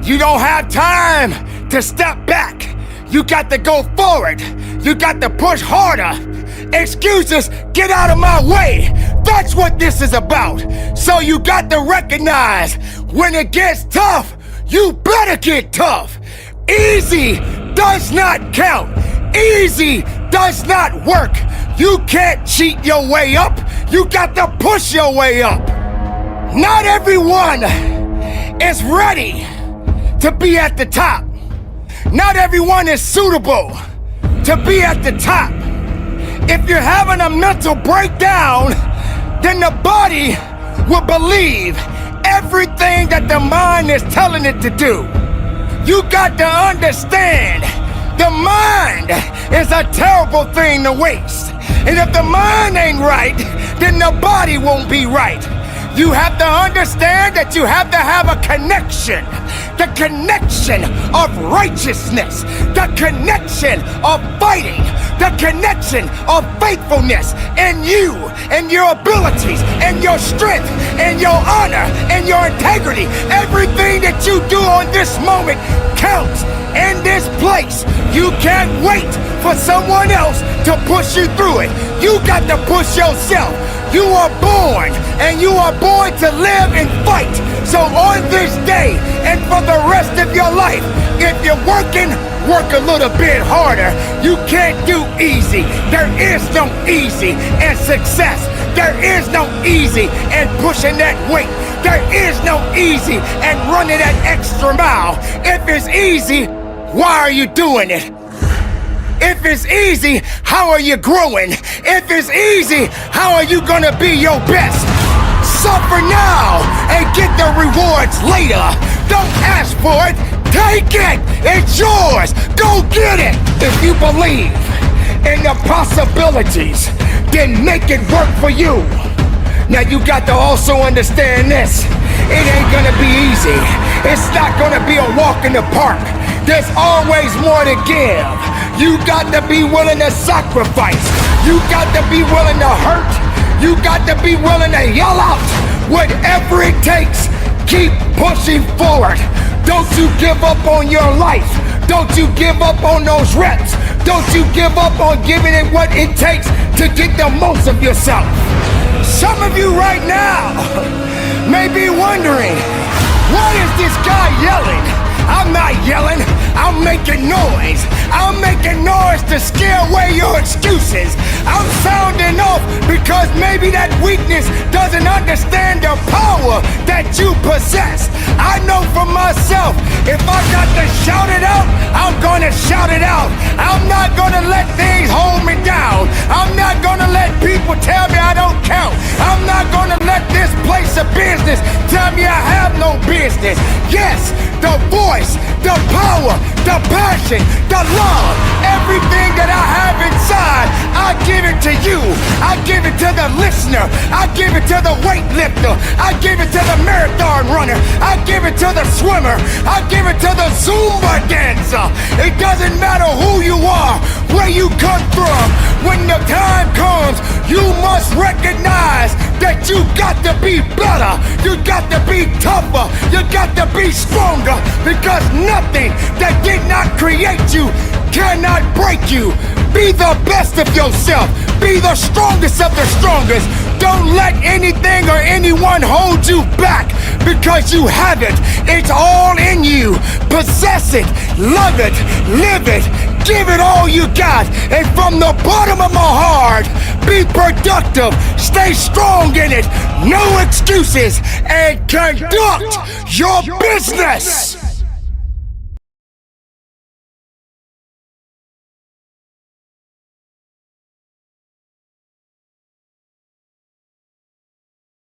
You don't have time to step back. You got to go forward. You got to push harder. Excuses, get out of my way. That's what this is about. So you got to recognize when it gets tough, you better get tough. Easy does not count. Easy does not work. You can't cheat your way up. You got to push your way up. Not everyone is ready to be at the top. Not everyone is suitable to be at the top. If you're having a mental breakdown, then the body will believe everything that the mind is telling it to do. You got to understand, the mind is a terrible thing to waste. And if the mind ain't right, then the body won't be right. You have to understand that you have to have a connection. The connection of righteousness. The connection of fighting. The connection of faithfulness in you and your abilities and your strength and your honor and your integrity. Everything that you do on this moment counts in this place. You can't wait for someone else to push you through it. You got to push yourself. You are born, and you are born to live and fight. So on this day, and for the rest of your life, if you're working, work a little bit harder. You can't do easy. There is no easy in success. There is no easy in pushing that weight. There is no easy in running that extra mile. If it's easy, why are you doing it? If it's easy, how are you growing? If it's easy, how are you gonna be your best? Suffer now and get the rewards later. Don't ask for it, take it, it's yours, go get it. If you believe in the possibilities, then make it work for you. Now you got to also understand this, it ain't gonna be easy. It's not gonna be a walk in the park. There's always more to give. You got to be willing to sacrifice. You got to be willing to hurt. You got to be willing to yell out. Whatever it takes, keep pushing forward. Don't you give up on your life. Don't you give up on those reps. Don't you give up on giving it what it takes to get the most of yourself. Some of you right now may be wondering, what is this guy yelling? I'm not yelling, I'm making noise. I'm making noise to scare away your excuses. I'm sounding off because maybe that weakness doesn't understand the power that you possess. I know for myself, if I got to shout it out, I'm gonna shout it out. I'm not gonna let things hold me down. I'm not gonna let people tell me I don't count. I'm not gonna let this place of business tell me I have no business. Yes, the voice, the power, the passion, the love, everything that I have inside, I give it to you. I give it to the listener. I give it to the weightlifter. I give it to the marathon runner. I give it to the swimmer. I give it to the Zumba dancer. It doesn't matter who you are, where you come from. When the time comes, you must recognize that you got to be better. You got to be tougher. You got to be stronger, because nothing that did not create you cannot break you. Be the best of yourself. Be the strongest of the strongest. Don't let anything or anyone hold you back, because you have it. It's all in you. Possess it, love it, live it, give it all you got. And from the bottom of my heart, be productive, stay strong in it, no excuses, and conduct your business.